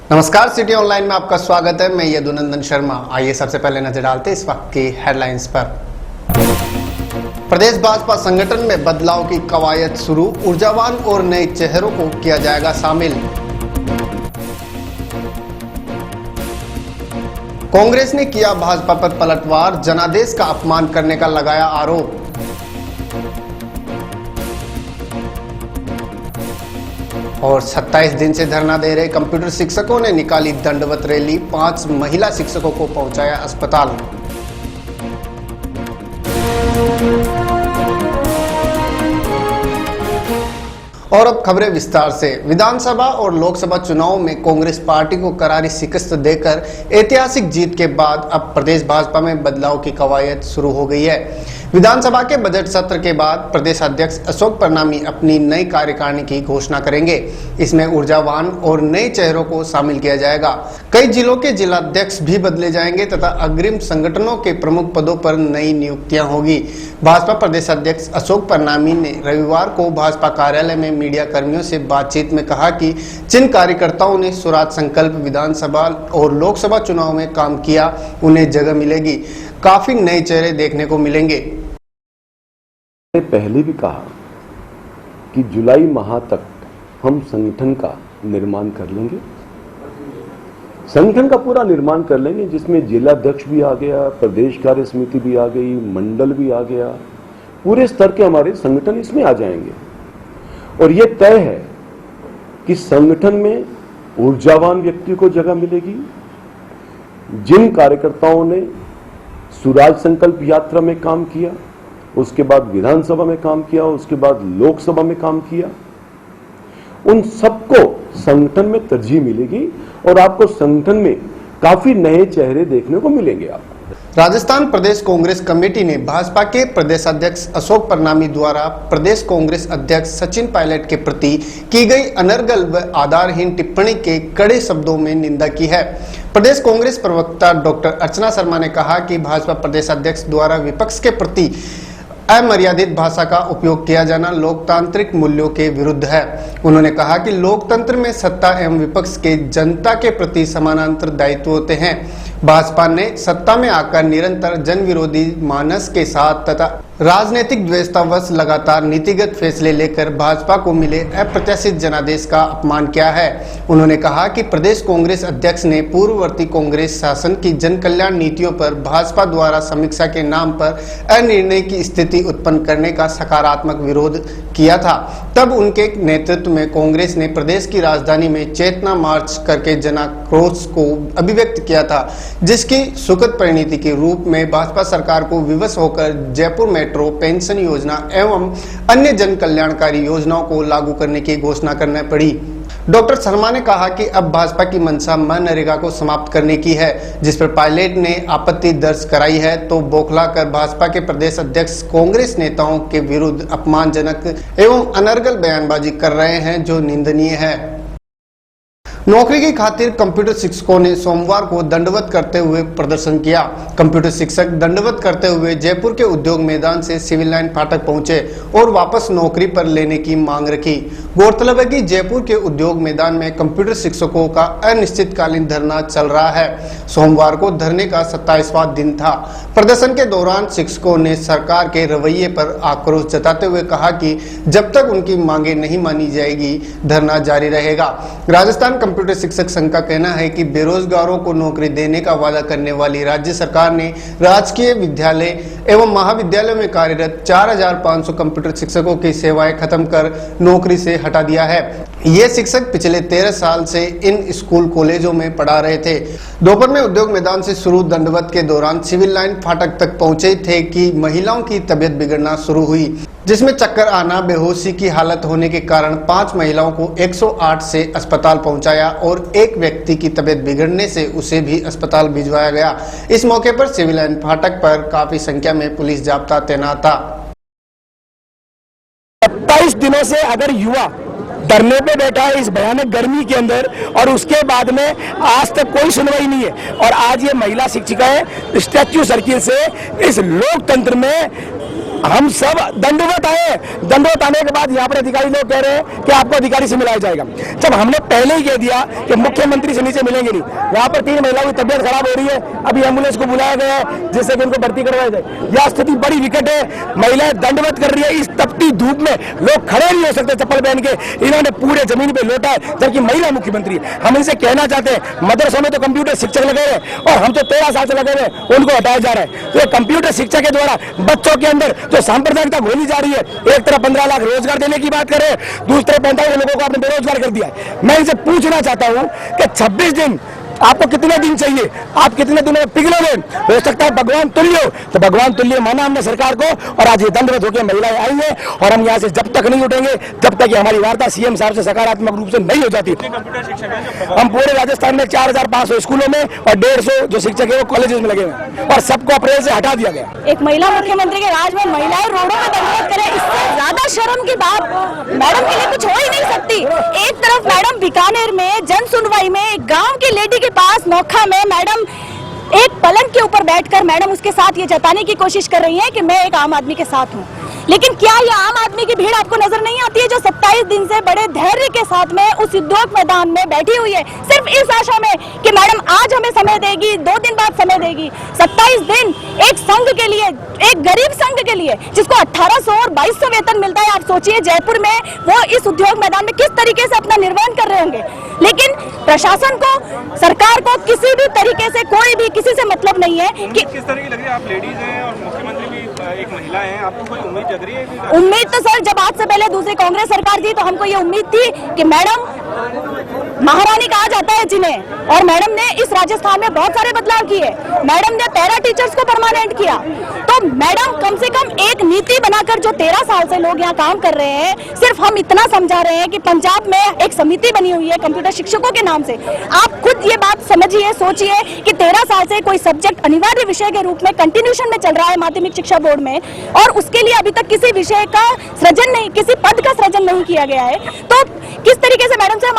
नमस्कार, city online में आपका स्वागत है। मैं यदुनंदन शर्मा। आइए सबसे पहले नजर डालते हैं इस वक्त की हेडलाइंस पर। प्रदेश भाजपा संगठन में बदलाव की कवायद शुरू, ऊर्जावान और नए चेहरों को किया जाएगा शामिल। कांग्रेस ने किया भाजपा पर पलटवार, जनादेश का अपमान करने का लगाया आरोप। और 27 दिन से धरना दे रहे कंप्यूटर शिक्षकों ने निकाली दंडवत रैली, 5 महिला शिक्षकों को पहुंचाया अस्पताल। और अब खबरें विस्तार से। विधानसभा और लोकसभा चुनाव में कांग्रेस पार्टी को करारी शिकस्त देकर ऐतिहासिक जीत के बाद अब प्रदेश भाजपा में बदलाव की कवायद शुरू हो गई है। विधानसभा के बजट सत्र के बाद प्रदेश अध्यक्ष अशोक परनामी अपनी नई कार्यकारिणी की घोषणा करेंगे। इसमें ऊर्जावान और नए चेहरों को शामिल किया जाएगा। कई जिलों के जिलाध्यक्ष भी बदले जाएंगे तथा अग्रिम संगठनों के प्रमुख पदों पर नई नियुक्तियां होगी। भाजपा प्रदेश अध्यक्ष अशोक परनामी ने रविवार को भाजपा कार्यालय में मीडिया कर्मियों से बातचीत में कहा कि जिन कार्यकर्ताओं ने स्वराज संकल्प विधानसभा और लोकसभा चुनाव में काम किया, उन्हें जगह मिलेगी। काफी नए चेहरे देखने को मिलेंगे। मैंने पहले भी कहा कि जुलाई माह तक हम संगठन का निर्माण कर लेंगे, संगठन का पूरा निर्माण कर लेंगे, जिसमें जिलाध्यक्ष भी आ गया, प्रदेश कार्य समिति भी आ गई, मंडल भी आ गया, पूरे स्तर के हमारे संगठन इसमें आ जाएंगे। और यह तय है कि संगठन में ऊर्जावान व्यक्ति को जगह मिलेगी। जिन कार्यकर्ताओं ने स्वराज संकल्प यात्रा में काम किया, उसके बाद विधानसभा में काम किया, उसके बाद लोकसभा में काम किया, उन सबको संगठन में तरजीह मिलेगी और आपको संगठन में काफी नए चेहरे देखने को मिलेंगे। आप राजस्थान प्रदेश कांग्रेस कमेटी ने भाजपा के प्रदेश अध्यक्ष अशोक परनामी द्वारा प्रदेश कांग्रेस अध्यक्ष सचिन पायलट के प्रति की गई अनर्गल व आधारहीन टिप्पणी के कड़े शब्दों में निंदा की है। प्रदेश कांग्रेस प्रवक्ता डॉक्टर अर्चना शर्मा ने कहा कि भाजपा प्रदेश अध्यक्ष द्वारा विपक्ष के प्रति अमर्यादित भाषा का उपयोग किया जाना लोकतांत्रिक मूल्यों के विरुद्ध है। उन्होंने कहा कि लोकतंत्र में सत्ता एवं विपक्ष के जनता के प्रति समानांतर दायित्व होते हैं। भाजपा ने सत्ता में आकर निरंतर जन विरोधी मानस के साथ तथा राजनीतिक द्वेषतावश लगातार नीतिगत फैसले लेकर भाजपा को मिले अप्रत्याशित जनादेश का अपमान किया है। उन्होंने कहा कि प्रदेश कांग्रेस अध्यक्ष ने पूर्ववर्ती कांग्रेस शासन की जन कल्याण नीतियों पर भाजपा द्वारा समीक्षा के नाम पर अनिर्णय की स्थिति उत्पन्न करने का सकारात्मक विरोध किया था। तब उनके नेतृत्व में कांग्रेस ने प्रदेश की राजधानी में चेतना मार्च करके जनाक्रोश को अभिव्यक्त किया था, जिसकी सुखद परिणति के रूप में भाजपा सरकार को विवश होकर जयपुर मेट्रो, पेंशन योजना एवं अन्य जन कल्याणकारी योजनाओं को लागू करने की घोषणा करना पड़ी। डॉक्टर शर्मा ने कहा कि अब भाजपा की मंशा मनरेगा को समाप्त करने की है, जिस पर पायलट ने आपत्ति दर्ज कराई है, तो बौखला कर भाजपा के प्रदेश अध्यक्ष कांग्रेस नेताओं के विरुद्ध अपमानजनक एवं अनर्गल बयानबाजी कर रहे हैं, जो निंदनीय है। नौकरी की खातिर कंप्यूटर शिक्षकों ने सोमवार को दंडवत करते हुए प्रदर्शन किया। कंप्यूटर शिक्षक दंडवत करते हुए जयपुर के उद्योग मैदान से सिविल लाइन फाटक पहुंचे और वापस नौकरी पर लेने की मांग रखी। गौरतलब है कि जयपुर के उद्योग मैदान में कंप्यूटर शिक्षकों का अनिश्चितकालीन धरना चल रहा है। सोमवार को धरने का 27वां दिन था। प्रदर्शन के दौरान शिक्षकों ने सरकार के रवैये पर आक्रोश जताते हुए कहा कि जब तक उनकी मांगे नहीं मानी जाएगी, धरना जारी रहेगा। राजस्थान कंप्यूटर शिक्षक संघ का कहना है कि बेरोजगारों को नौकरी देने का वादा करने वाली राज्य सरकार ने राजकीय विद्यालय एवं महाविद्यालयों में कार्यरत 4500 कंप्यूटर शिक्षकों की सेवाएं खत्म कर नौकरी से हटा दिया है। ये शिक्षक पिछले 13 साल से इन स्कूल कॉलेजों में पढ़ा रहे थे। दोपहर में उद्योग मैदान से शुरू दंडवत के दौरान सिविल लाइन फाटक तक पहुंचे थे कि महिलाओं की तबीयत बिगड़ना शुरू हुई, जिसमें चक्कर आना, बेहोशी की हालत होने के कारण 5 महिलाओं को 108 से अस्पताल पहुंचाया और एक व्यक्ति की तबीयत बिगड़ने से उसे भी अस्पताल भिजवाया गया। इस मौके पर सिविल लाइन फाटक पर काफी संख्या में पुलिस जाब्ता तैनात था। 27 दिनों से अगर युवा धरने पे बैठा है इस भयानक गर्मी के अंदर और उसके बाद में आज तक कोई सुनवाई नहीं है, और आज ये महिला शिक्षिकाएं स्टैच्यू सर्किल से इस लोकतंत्र में हम सब दंडवत आए। दंडवत आने के बाद यहाँ पर अधिकारी लोग कह रहे हैं कि आपको अधिकारी से मिलाया जाएगा, जब हमने पहले ही कह दिया कि मुख्यमंत्री से नीचे मिलेंगे नहीं। वहाँ पर 3 महिलाओं की तबियत खराब हो रही है, अभी एम्बुलेंस को बुलाया गया है जिससे कि उनको भर्ती करवाया जाए। यह स्थिति बड़ी विकट है, महिलाएं दंडवत कर रही है। इस तपती धूप में लोग खड़े नहीं हो सकते चप्पल पहन के, इन्होंने पूरे जमीन पे लौटा है, जबकि महिला मुख्यमंत्री है। हम इनसे कहना चाहते हैं, मदरसों में तो कंप्यूटर शिक्षक लगे हुए और हम तो 13 साल से लगे हुए, उनको हटाया जा रहा है। तो ये कंप्यूटर शिक्षा के द्वारा बच्चों के अंदर जो सांप्रदायिकता घोली जा रही है, एक तरफ 15 लाख रोजगार देने की बात करें, दूसरे 45 लोगों को आपने बेरोजगार कर दिया है। मैं इनसे पूछना चाहता हूं कि 26 दिन आपको कितने दिन चाहिए, आप कितने दिनों में पिघलोगे? हो सकता है भगवान तुल्य हो, तो भगवान तुल्य माना हमने सरकार को, और आज ये दंडवत होकर महिलाएं आई हैं और हम यहाँ से जब तक नहीं उठेंगे, जब तक हमारी वार्ता सीएम साहब से सकारात्मक रूप से नहीं हो जाती। हम पूरे राजस्थान में 4500 स्कूलों में और 150 जो शिक्षक है वो कॉलेजेस में लगे हुए और सबको अप्रैल से हटा दिया गया। एक महिला मुख्यमंत्री के राज में महिलाएं रोडों में दंडवत करें, इससे ज्यादा शर्म की बात मैडम के लिए कुछ हो ही नहीं सकती। एक तरफ मैडम बीकानेर में जन सुनवाई में एक गांव की लेडी के पास नोखा में मैडम एक पलंग के ऊपर बैठकर मैडम उसके साथ ये जताने की कोशिश कर रही है कि मैं एक आम आदमी के साथ हूँ। लेकिन क्या ये आम आदमी की भीड़ आपको नजर नहीं आती है जो 27 दिन से बड़े धैर्य के साथ में उस उद्योग मैदान में बैठी हुई है, सिर्फ इस आशा में कि मैडम आज हमें समय देगी, 2 दिन बाद समय देगी। 27 दिन एक संघ के लिए, एक गरीब संघ के लिए जिसको 1800 और 2200 वेतन मिलता है। आप सोचिए जयपुर में वो इस उद्योग मैदान में किस तरीके से अपना निर्वहन कर रहे होंगे। लेकिन प्रशासन को, सरकार को किसी भी तरीके से कोई भी किसी से मतलब नहीं है कि किस तरह की लग रही है? आप लेडीज हैं और मुख्यमंत्री भी एक महिला हैं, आपको कोई उम्मीद जग रही है? उम्मीद तो सर जब आज से पहले दूसरी कांग्रेस सरकार थी तो हमको ये उम्मीद थी कि मैडम महारानी कहा जाता है जिन्हें, और मैडम ने इस राजस्थान में बहुत सारे बदलाव किए। मैडम ने पैरा टीचर्स को परमानेंट किया, तो मैडम कम से कम एक नीति बनाकर जो 13 साल से लोग यहाँ काम कर रहे हैं, सिर्फ हम इतना समझा रहे हैं कि पंजाब में एक समिति बनी हुई है कंप्यूटर शिक्षकों के नाम से। आप खुद ये बात समझिए, सोचिए कि 13 साल से कोई सब्जेक्ट अनिवार्य विषय के रूप में कंटिन्यूशन में चल रहा है माध्यमिक शिक्षा बोर्ड में, और उसके लिए अभी तक किसी विषय का सृजन नहीं, किसी पद का सृजन नहीं किया गया है। तो किस तरीके से मैडम से हम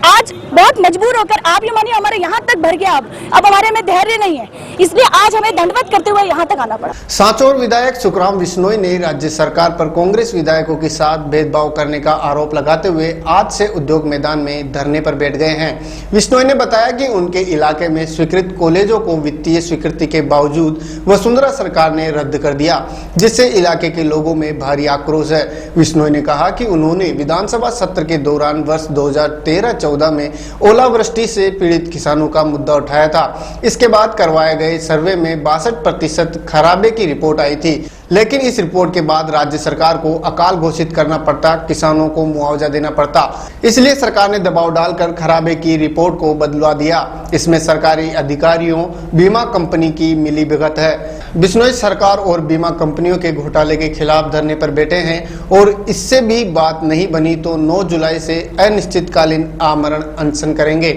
आज बहुत मजबूर होकर, आप ये मानिए हमारे यहाँ तक भर गया, अब हमारे में धैर्य नहीं है, इसलिए आज हमें दंडवत करते हुए यहाँ तक आना पड़ा। सांचौर विधायक सुखराम बिश्नोई ने राज्य सरकार पर कांग्रेस विधायकों के साथ भेदभाव करने का आरोप लगाते हुए आज से उद्योग मैदान में धरने पर बैठ गए हैं। बिश्नोई ने बताया कि उनके इलाके में स्वीकृत कॉलेजों को वित्तीय स्वीकृति के बावजूद वसुंधरा सरकार ने रद्द कर दिया, जिससे इलाके के लोगों में भारी आक्रोश है। बिश्नोई ने कहा कि उन्होंने विधानसभा सत्र के दौरान वर्ष 2013-14 में ओलावृष्टि से पीड़ित किसानों का मुद्दा उठाया था। इसके बाद करवाए गए सर्वे में 62% खराबे की रिपोर्ट आई थी, लेकिन इस रिपोर्ट के बाद राज्य सरकार को अकाल घोषित करना पड़ता, किसानों को मुआवजा देना पड़ता। इसलिए सरकार ने दबाव डालकर खराबे की रिपोर्ट को बदलवा दिया। इसमें सरकारी अधिकारियों, बीमा कंपनी की मिलीभगत है। बिश्नोई सरकार और बीमा कंपनियों के घोटाले के खिलाफ धरने पर बैठे हैं और इससे भी बात नहीं बनी तो 9 जुलाई से अनिश्चितकालीन आमरण अनशन करेंगे।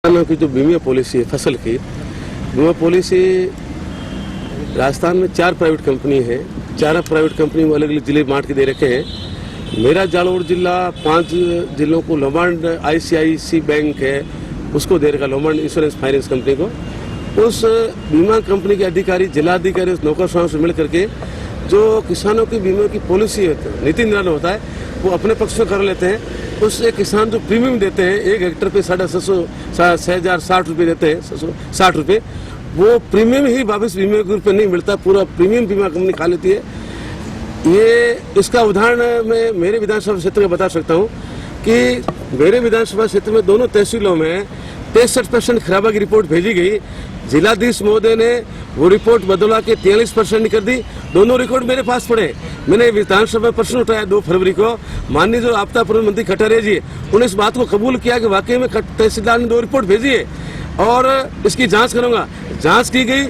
की जो बीमा पॉलिसी है, फसल की बीमा पॉलिसी, राजस्थान में 4 प्राइवेट कंपनी है, 4 प्राइवेट कंपनी को अलग अलग जिले बांट के दे रखे हैं। मेरा जालौर जिला 5 जिलों को लोमांड ICICI बैंक है उसको दे रखा, लोमांड इंश्योरेंस फाइनेंस कंपनी को। उस बीमा कंपनी के अधिकारी, जिलाधिकारी, उस नौकरशाहों से मिल करके जो किसानों की बीमा की पॉलिसी है, नीति निर्धारण होता है, वो अपने पक्ष में कर लेते हैं। उससे किसान जो प्रीमियम देते हैं 1 हेक्टर पे 6,60 रुपये देते हैं, 60 रुपये, वो प्रीमियम ही वापस बीमा के रूप में नहीं मिलता, पूरा प्रीमियम बीमा कंपनी खा लेती है। ये इसका उदाहरण मैं मेरे विधानसभा क्षेत्र में बता सकता हूँ कि मेरे विधानसभा क्षेत्र में दोनों तहसीलों में 63% खराबा की रिपोर्ट भेजी गई। जिलाधीश महोदय ने वो रिपोर्ट बदला के 43% कर दी। दोनों रिकॉर्ड मेरे पास पड़े। मैंने विधानसभा में प्रश्न उठाया 2 फरवरी को, माननीय जो आपदा प्रबंधन मंत्री कटारिया जी, उन्होंने इस बात को कबूल किया कि वाकई में तहसीलदार ने 2 रिपोर्ट भेजी है और इसकी जांच करूंगा। जांच की गई,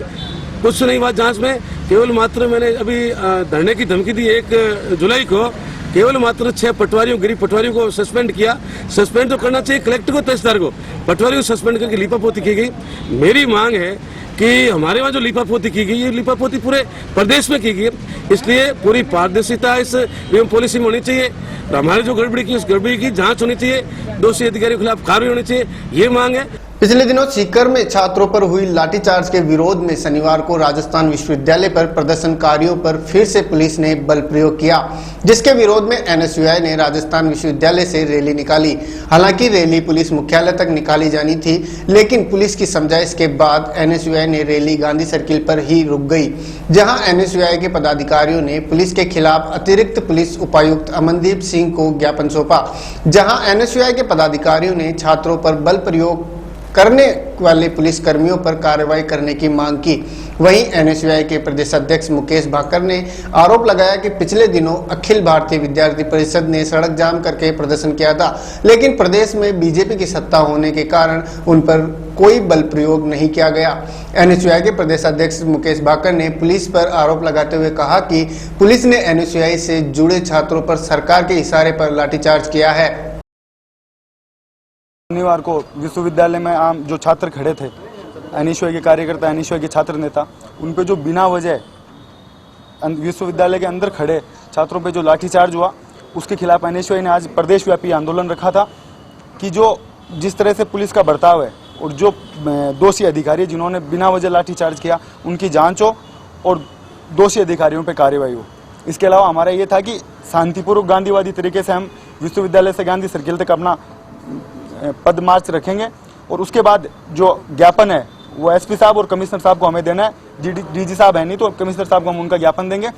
कुछ नहीं हुआ जांच में, केवल मात्र मैंने अभी धरने की धमकी दी 1 जुलाई को, केवल मात्र 6 पटवारियों, गरीब पटवारियों को सस्पेंड किया। सस्पेंड तो करना चाहिए कलेक्टर को, तहसीलदार को, पटवारियों को सस्पेंड करके लीपापोती की गई। मेरी मांग है कि हमारे वहाँ जो लीपापोती की गई, ये लीपापोती पूरे प्रदेश में की गई, इसलिए पूरी पारदर्शिता इस बीमा पॉलिसी में होनी चाहिए। हमारे जो गड़बड़ी की, उस गड़बड़ी की जांच होनी चाहिए, दोषी अधिकारियों के खिलाफ कार्रवाई होनी चाहिए, ये मांग है। पिछले दिनों सीकर में छात्रों पर हुई लाठीचार्ज के विरोध में शनिवार को राजस्थान विश्वविद्यालय पर प्रदर्शनकारियों पर फिर से पुलिस ने बल प्रयोग किया, जिसके विरोध में एनएसयूआई ने राजस्थान विश्वविद्यालय से रैली निकाली। हालांकि रैली पुलिस मुख्यालय तक निकाली जानी थी, लेकिन पुलिस की समझाइश के बाद एनएसयूआई ने रैली गांधी सर्किल पर ही रुक गई, जहां एनएसयूआई के पदाधिकारियों ने पुलिस के खिलाफ अतिरिक्त पुलिस उपायुक्त अमनदीप सिंह को ज्ञापन सौंपा। जहां एनएसयूआई के पदाधिकारियों ने छात्रों पर बल प्रयोग करने वाले पुलिस कर्मियों पर कार्रवाई करने की मांग की। वहीं एनएसयूआई के प्रदेश अध्यक्ष मुकेश भाकर ने आरोप लगाया कि पिछले दिनों अखिल भारतीय विद्यार्थी परिषद ने सड़क जाम करके प्रदर्शन किया था, लेकिन प्रदेश में बीजेपी की सत्ता होने के कारण उन पर कोई बल प्रयोग नहीं किया गया। एनएसयूआई के प्रदेश अध्यक्ष मुकेश भाकर ने पुलिस पर आरोप लगाते हुए कहा कि पुलिस ने एनएसयूआई से जुड़े छात्रों पर सरकार के इशारे पर लाठीचार्ज किया है। शनिवार को विश्वविद्यालय में आम जो छात्र खड़े थे, एनएसयूआई के कार्यकर्ता, एनएसयूआई के छात्र नेता, उन पे जो बिना वजह विश्वविद्यालय के अंदर खड़े छात्रों पे जो लाठीचार्ज हुआ, उसके खिलाफ एनएसयूआई ने आज प्रदेशव्यापी आंदोलन रखा था कि जिस तरह से पुलिस का बर्ताव है और जो दोषी अधिकारी जिन्होंने बिना वजह लाठीचार्ज किया, उनकी जांच हो और दोषी अधिकारियों पर कार्रवाई हो। इसके अलावा हमारा ये था कि शांतिपूर्वक गांधीवादी तरीके से हम विश्वविद्यालय से गांधी सर्किल तक अपना पद मार्च रखेंगे और उसके बाद जो ज्ञापन है वो एसपी साहब और कमिश्नर साहब को हमें देना है। डीजी साहब है नहीं तो कमिश्नर साहब को हम उनका ज्ञापन देंगे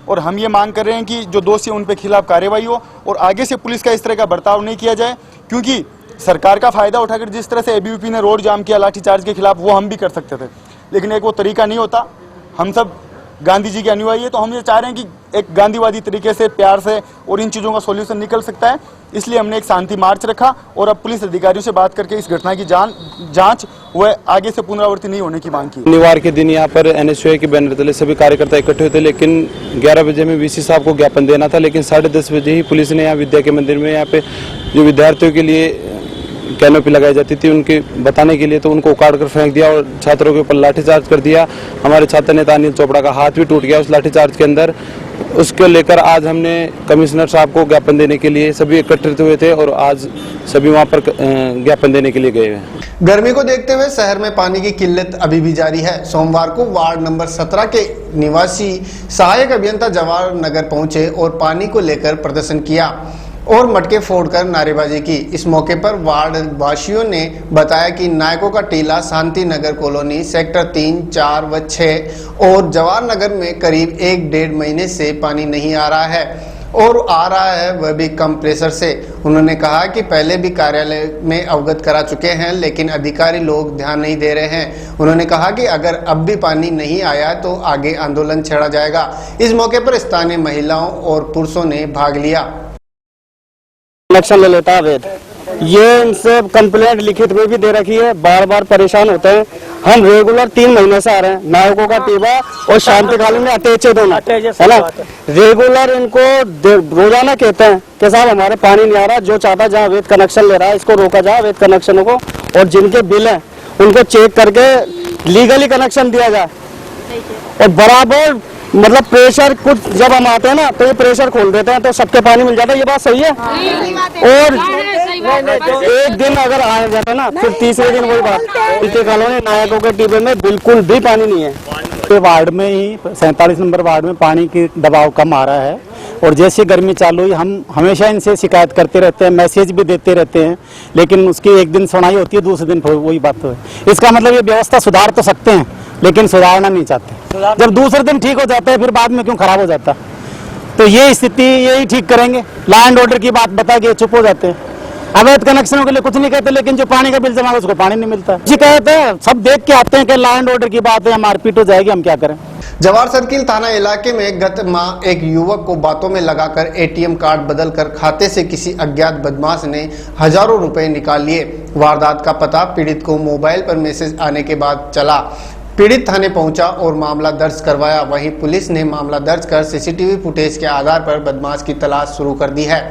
और हम ये मांग कर रहे हैं कि जो दोषी उन पे खिलाफ कार्रवाई हो और आगे से पुलिस का इस तरह का बर्ताव नहीं किया जाए, क्योंकि सरकार का फायदा उठाकर जिस तरह से एबीवीपी ने रोड जाम किया लाठीचार्ज के खिलाफ, वो हम भी कर सकते थे, लेकिन एक वो तरीका नहीं होता। हम सब गांधी जी के अनुयायी है, तो हम ये चाह रहे हैं कि एक गांधीवादी तरीके से प्यार से और इन चीज़ों का सॉल्यूशन निकल सकता है। इसलिए हमने एक शांति मार्च रखा और अब पुलिस अधिकारियों से बात करके इस घटना की जांच वह आगे से पुनरावृत्ति नहीं होने की मांग की। शनिवार के दिन यहाँ पर एनएसयूआई के बैनर तले सभी कार्यकर्ता इकट्ठे हुए थे, लेकिन 11 बजे में वीसी साहब को ज्ञापन देना था, लेकिन 10:30 बजे ही पुलिस ने यहाँ विद्या के मंदिर में यहाँ पे जो विद्यार्थियों के लिए कैनोपी लगाई जाती थी उनके बताने के लिए, तो उनको उखाड़ कर फेंक दिया और छात्रों के ऊपर लाठीचार्ज कर दिया। हमारे छात्र नेता अनिल चोपड़ा का हाथ भी टूट गया उस लाठीचार्ज के अंदर। उसको लेकर आज हमने कमिश्नर साहब को ज्ञापन देने के लिए सभी एकत्रित हुए थे और आज सभी वहां पर ज्ञापन देने के लिए गए हैं। गर्मी को देखते हुए शहर में पानी की किल्लत अभी भी जारी है। सोमवार को वार्ड नंबर 17 के निवासी सहायक अभियंता जवाहर नगर पहुंचे और पानी को लेकर प्रदर्शन किया और मटके फोड़कर नारेबाजी की। इस मौके पर वार्ड वासियों ने बताया कि नायकों का टीला, शांति नगर कॉलोनी, सेक्टर 3, 4 व 6 और जवाहर नगर में करीब 1-1.5 महीने से पानी नहीं आ रहा है और आ रहा है वह भी कम प्रेशर से। उन्होंने कहा कि पहले भी कार्यालय में अवगत करा चुके हैं, लेकिन अधिकारी लोग ध्यान नहीं दे रहे हैं। उन्होंने कहा कि अगर अब भी पानी नहीं आया तो आगे आंदोलन छेड़ा जाएगा। इस मौके पर स्थानीय महिलाओं और पुरुषों ने भाग लिया। कनेक्शन ले लेता है अवैध, ये इनसे कंप्लेंट लिखित में भी दे रखी है, बार बार परेशान होते हैं। हम रेगुलर 3 महीने से आ रहे हैं, नायकों का टीबा और शांति कॉलोनी में अटैचे दोनों है ना। रेगुलर इनको रोजाना कहते हैं कि साहब हमारे पानी नहीं आ रहा, जो चाहता जहाँ अवैध कनेक्शन ले रहा है इसको रोका जाए, अवैध कनेक्शनों को, और जिनके बिल है उनको चेक करके लीगली कनेक्शन दिया जाए। और बराबर मतलब प्रेशर कुछ जब हम आते हैं ना तो ये प्रेशर खोल देते हैं तो सबके पानी मिल जाता है। ये बात सही है। और एक दिन अगर आ जाता है ना फिर तीसरे दिन वही बात। इनके कॉलोनी नायकों के टीबे में बिल्कुल भी पानी नहीं है। वार्ड में ही 47 नंबर वार्ड में पानी की दबाव कम आ रहा है और जैसी गर्मी चालू हुई हम हमेशा इनसे शिकायत करते रहते हैं, मैसेज भी देते रहते हैं, लेकिन उसकी एक दिन सुनाई होती है, दूसरे दिन वही बात है। इसका मतलब ये व्यवस्था सुधार तो सकते हैं लेकिन सुधारना नहीं चाहते। जब दूसरे दिन ठीक हो जाता है फिर बाद में क्यों खराब हो जाता? तो ये स्थिति यही ठीक करेंगे। लॉ एंड ऑर्डर की बात बता के चुप हो जाते हैं। अवैध कनेक्शनों के लिए कुछ नहीं कहते, लेकिन जो पानी का बिल जमा है उसको पानी नहीं मिलता। शिकायत है, सब देख के आते हैं कि लॉ एंड ऑर्डर की बात है, मारपीट हो जाएगी, हम क्या करें। जवाहर सर्किल थाना इलाके में गत माह एक युवक को बातों में लगाकर एटीएम कार्ड बदलकर खाते से किसी अज्ञात बदमाश ने हजारों रुपए निकाल लिए। वारदात का पता पीड़ित को मोबाइल पर मैसेज आने के बाद चला। पीड़ित थाने पहुंचा और मामला दर्ज करवाया। वहीं पुलिस ने मामला दर्ज कर सीसीटीवी फुटेज के आधार पर बदमाश की तलाश शुरू कर दी है।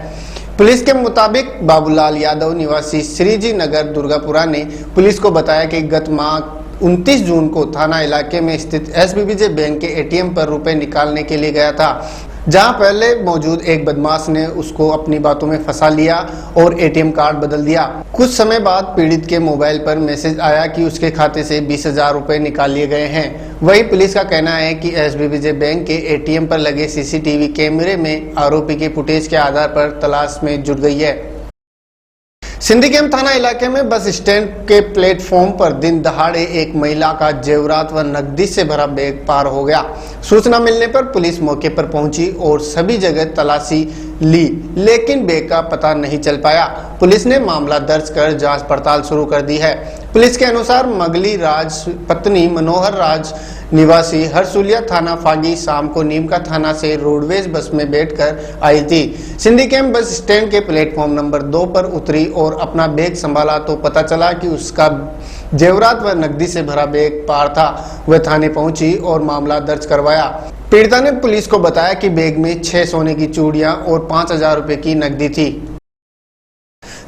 पुलिस के मुताबिक बाबूलाल यादव निवासी श्रीजी नगर दुर्गापुरा ने पुलिस को बताया कि गत माह 29 जून को थाना इलाके में स्थित एसबीबीजे बैंक के एटीएम पर रुपए निकालने के लिए गया था। जहां पहले मौजूद एक बदमाश ने उसको अपनी बातों में फंसा लिया और एटीएम कार्ड बदल दिया। कुछ समय बाद पीड़ित के मोबाइल पर मैसेज आया कि उसके खाते से 20,000 रुपए निकाल लिए गए हैं। वहीं पुलिस का कहना है कि एसबीविजय बैंक के एटीएम पर लगे सीसीटीवी कैमरे में आरोपी के फुटेज के आधार पर तलाश में जुट गई है। सिंधी कैंप थाना इलाके में बस स्टैंड के प्लेटफॉर्म पर दिन दहाड़े एक महिला का जेवरात व नकदी से भरा बैग पार हो गया। सूचना मिलने पर पुलिस मौके पर पहुंची और सभी जगह तलाशी ली, लेकिन बैग का पता नहीं चल पाया। पुलिस ने मामला दर्ज कर जांच पड़ताल शुरू कर दी है। पुलिस के अनुसार मगली राज पत्नी मनोहर राज निवासी हरसुलिया थाना फागी शाम को नीमका थाना से रोडवेज बस में बैठकर आई थी। सिंधी कैंप बस स्टैंड के प्लेटफॉर्म नंबर 2 पर उतरी और अपना बैग संभाला तो पता चला कि उसका जेवरात व नकदी से भरा बैग पार था। वह थाने पहुंची और मामला दर्ज करवाया। पीड़िता ने पुलिस को बताया कि बैग में 6 सोने की चूड़ियां और 5,000 रुपए की नकदी थी।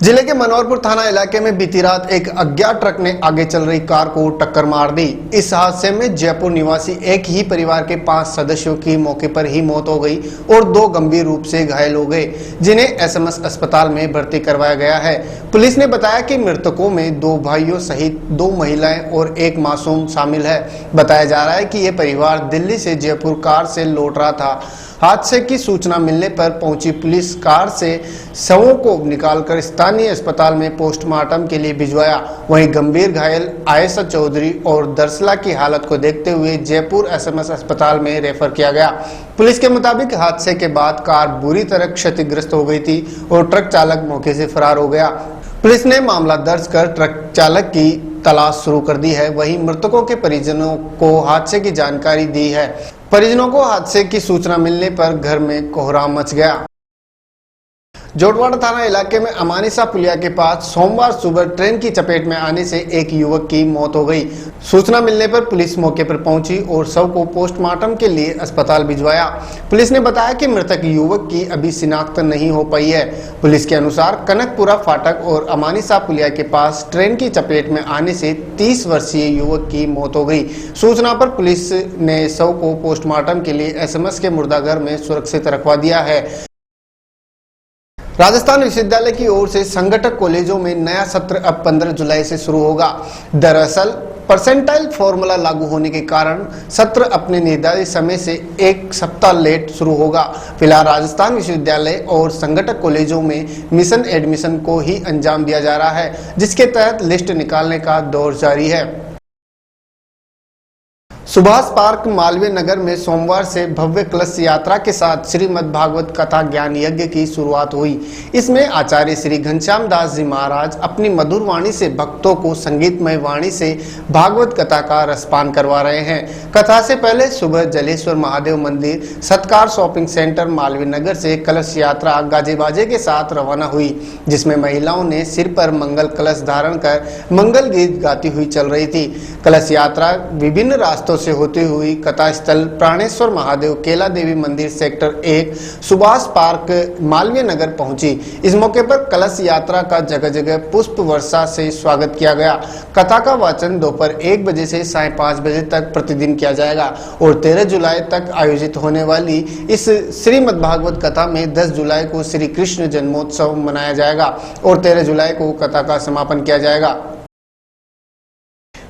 जिले के मनोहरपुर थाना इलाके में बीती रात एक अज्ञात ट्रक ने आगे चल रही कार को टक्कर मार दी। इस हादसे में जयपुर निवासी एक ही परिवार के 5 सदस्यों की मौके पर ही मौत हो गई और 2 गंभीर रूप से घायल हो गए, जिन्हें एसएमएस अस्पताल में भर्ती करवाया गया है। पुलिस ने बताया कि मृतकों में 2 भाइयों सहित 2 महिलाएं और 1 मासूम शामिल है। बताया जा रहा है कि यह परिवार दिल्ली से जयपुर कार से लौट रहा था। हादसे की सूचना मिलने पर पहुंची पुलिस कार से शवों को निकालकर स्थानीय अस्पताल में पोस्टमार्टम के लिए भिजवाया। वहीं गंभीर घायल आयशा चौधरी और दरसला की हालत को देखते हुए जयपुर एसएमएस अस्पताल में रेफर किया गया। पुलिस के मुताबिक हादसे के बाद कार बुरी तरह क्षतिग्रस्त हो गई थी और ट्रक चालक मौके से फरार हो गया। पुलिस ने मामला दर्ज कर ट्रक चालक की तलाश शुरू कर दी है। वहीं मृतकों के परिजनों को हादसे की जानकारी दी है। परिजनों को हादसे की सूचना मिलने पर घर में कोहराम मच गया। जोटवाड़ा थाना इलाके में अमानिसा पुलिया के पास सोमवार सुबह ट्रेन की चपेट में आने से एक युवक की मौत हो गई। सूचना मिलने पर पुलिस मौके पर पहुंची और शव को पोस्टमार्टम के लिए अस्पताल भिजवाया। पुलिस ने बताया कि मृतक युवक की अभी शिनाख्त नहीं हो पाई है। पुलिस के अनुसार कनकपुरा फाटक और अमानिसा पुलिया के पास ट्रेन की चपेट में आने से 30 वर्षीय युवक की मौत हो गई। सूचना पर पुलिस ने शव को पोस्टमार्टम के लिए एसएमएस के मुर्दाघर में सुरक्षित रखवा दिया है। राजस्थान विश्वविद्यालय की ओर से संगठक कॉलेजों में नया सत्र अब 15 जुलाई से शुरू होगा। दरअसल परसेंटाइल फॉर्मूला लागू होने के कारण सत्र अपने निर्धारित समय से 1 सप्ताह लेट शुरू होगा। फिलहाल राजस्थान विश्वविद्यालय और संगठक कॉलेजों में मिशन एडमिशन को ही अंजाम दिया जा रहा है, जिसके तहत लिस्ट निकालने का दौर जारी है। सुभाष पार्क मालवीय नगर में सोमवार से भव्य कलश यात्रा के साथ श्रीमद् भागवत कथा ज्ञान यज्ञ की शुरुआत हुई। इसमें आचार्य श्री घनश्याम दास जी महाराज अपनी मधुर वाणी से भक्तों को संगीतमय वाणी से भागवत कथा का रसपान करवा रहे हैं। कथा से पहले सुबह जलेश्वर महादेव मंदिर सत्कार शॉपिंग सेंटर मालवीय नगर से कलश यात्रा गाजे बाजे के साथ रवाना हुई, जिसमें महिलाओं ने सिर पर मंगल कलश धारण कर मंगल गीत गाती हुई चल रही थी। कलश यात्रा विभिन्न रास्तों से होती हुई कथा स्थल प्राणेश्वर महादेव केला देवी मंदिर सेक्टर 1 सुभाष पार्क मालवीय नगर पहुंची। इस मौके पर कलश यात्रा का जगह जगह पुष्प वर्षा से स्वागत किया गया। कथा का वाचन दोपहर 1 बजे से 5:30 बजे तक प्रतिदिन किया जाएगा और 13 जुलाई तक आयोजित होने वाली इस श्रीमद् भागवत कथा में 10 जुलाई को श्री कृष्ण जन्मोत्सव मनाया जाएगा और 13 जुलाई को कथा का समापन किया जाएगा।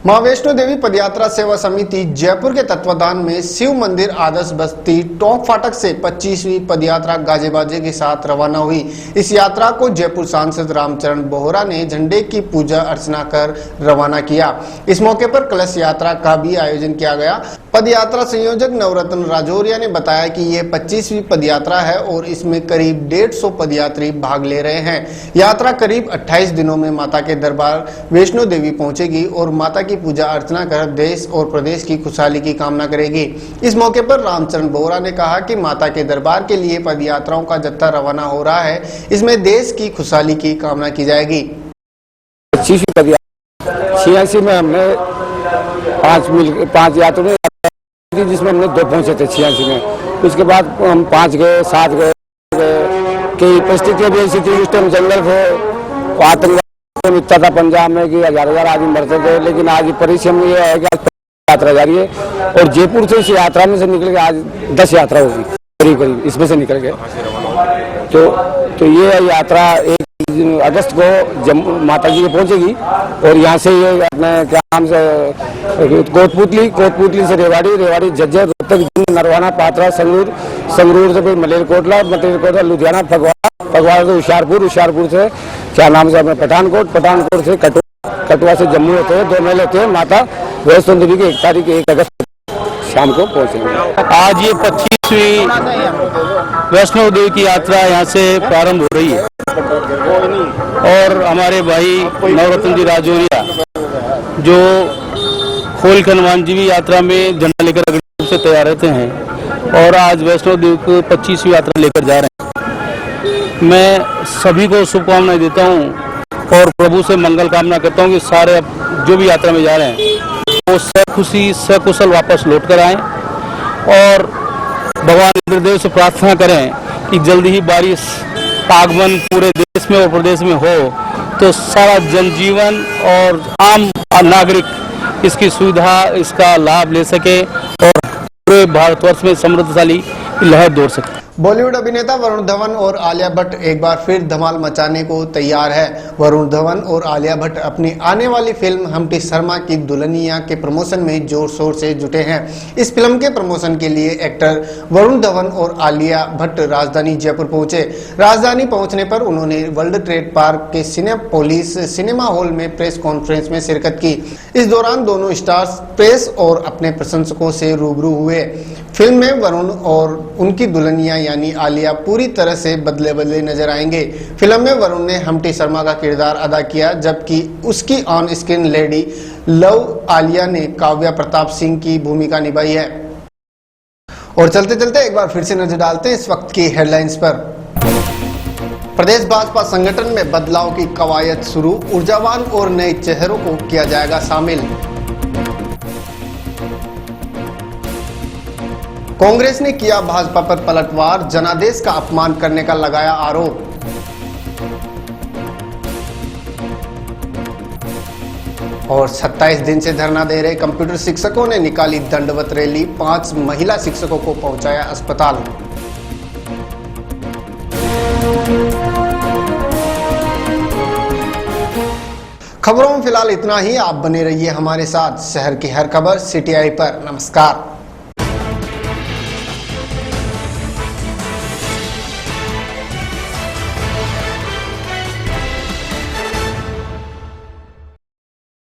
मां वैष्णो देवी पदयात्रा सेवा समिति जयपुर के तत्वाधान में शिव मंदिर आदर्श बस्ती टोंक फाटक से 25वीं पदयात्रा गाजे बाजे के साथ रवाना हुई। इस यात्रा को जयपुर सांसद रामचरण बोहरा ने झंडे की पूजा अर्चना कर रवाना किया। इस मौके पर कलश यात्रा का भी आयोजन किया गया। पदयात्रा संयोजक नवरत्न राजौरिया ने बताया कि ये 25वीं पदयात्रा है और इसमें करीब 150 पदयात्री भाग ले रहे हैं। यात्रा करीब 28 दिनों में माता के दरबार वैष्णो देवी पहुंचेगी और माता की पूजा अर्चना कर देश और प्रदेश की खुशहाली की कामना करेगी। इस मौके पर रामचरण बोहरा ने कहा कि माता के दरबार के लिए पदयात्राओं का जत्था रवाना हो रहा है। इसमें देश की खुशहाली की कामना की जाएगी। 86 में हमने 5 यात्रा जिसमें हमने 2 पहुंचे थे 86 में। उसके बाद हम 5 गए 7 गए। कई परिस्थितियां भी ऐसी थी, उस टाइम जंगल थे, आतंकवाद मिलता था पंजाब में कि 1000 आदमी मरते थे। लेकिन आज परिश्रम ये है कि यात्रा जारी है और जयपुर से इस यात्रा में से निकल के आज 10 यात्रा होगी। करीब करीब इसमें से निकल गए। तो ये यात्रा 1 अगस्त को माता जी के पहुंचेगी और यहाँ से ये अपने क्या नाम से कोटपुतली से रेवाड़ी झज्जर रोहतक नरवाना पात्रा संगरूर से फिर मलेरकोटला लुधियाना फगवाड़ा से होशियारपुर से क्या नाम से अपने पठानकोट से कटवा से जम्मू होते हैं 2 मेल होते हैं। माता वैष्णो देवी की 1 अगस्त शाम को पहुंचेंगे। आज ये 25वीं वैष्णो देवी की यात्रा यहाँ से प्रारंभ हो रही है और हमारे भाई नवरत्न जी राजौरिया जो खोल हनुमान जी की यात्रा में झंडा लेकर अग्नि रूप से तैयार रहते हैं और आज वैष्णो देवी को 25वीं यात्रा लेकर जा रहे हैं। मैं सभी को शुभकामनाएं देता हूं और प्रभु से मंगल कामना करता हूं कि सारे जो भी यात्रा में जा रहे हैं वो सखुशी सकुशल वापस लौट कर आए और भगवान इंद्रदेव से प्रार्थना करें कि जल्दी ही बारिश आगमन पूरे देश में और प्रदेश में हो तो सारा जनजीवन और आम नागरिक इसकी सुविधा इसका लाभ ले सके और पूरे भारतवर्ष में समृद्धशाली लहर दौड़ सके। बॉलीवुड अभिनेता वरुण धवन और आलिया भट्ट एक बार फिर धमाल मचाने को तैयार है। वरुण धवन और आलिया भट्ट अपनी आने वाली फिल्म हम्टी शर्मा की दुल्हनिया के प्रमोशन में जोर शोर से जुटे हैं। इस फिल्म के प्रमोशन के लिए एक्टर वरुण धवन और आलिया भट्ट राजधानी जयपुर पहुंचे। राजधानी पहुंचने पर उन्होंने वर्ल्ड ट्रेड पार्क के सिनेपोलिस सिनेमा हॉल में प्रेस कॉन्फ्रेंस में शिरकत की। इस दौरान दोनों स्टार्स प्रेस और अपने प्रशंसकों से रूबरू हुए। फिल्म में वरुण और उनकी दुल्हनिया यानी आलिया पूरी तरह से बदले बदले नजर आएंगे। फिल्म में वरुण ने हम्टी शर्मा का किरदार अदा किया जबकि उसकी on screen lady love Alia ने काव्या प्रताप सिंह की भूमिका निभाई है। और चलते चलते एक बार फिर से नजर डालते हैं इस वक्त की हेडलाइंस पर। प्रदेश भाजपा संगठन में बदलाव की कवायद शुरू, ऊर्जावान और नए चेहरों को किया जाएगा शामिल। कांग्रेस ने किया भाजपा पर पलटवार, जनादेश का अपमान करने का लगाया आरोप। और 27 दिन से धरना दे रहे कंप्यूटर शिक्षकों ने निकाली दंडवत रैली, 5 महिला शिक्षकों को पहुंचाया अस्पताल। खबरों में फिलहाल इतना ही। आप बने रहिए हमारे साथ। शहर की हर खबर CTI पर। नमस्कार।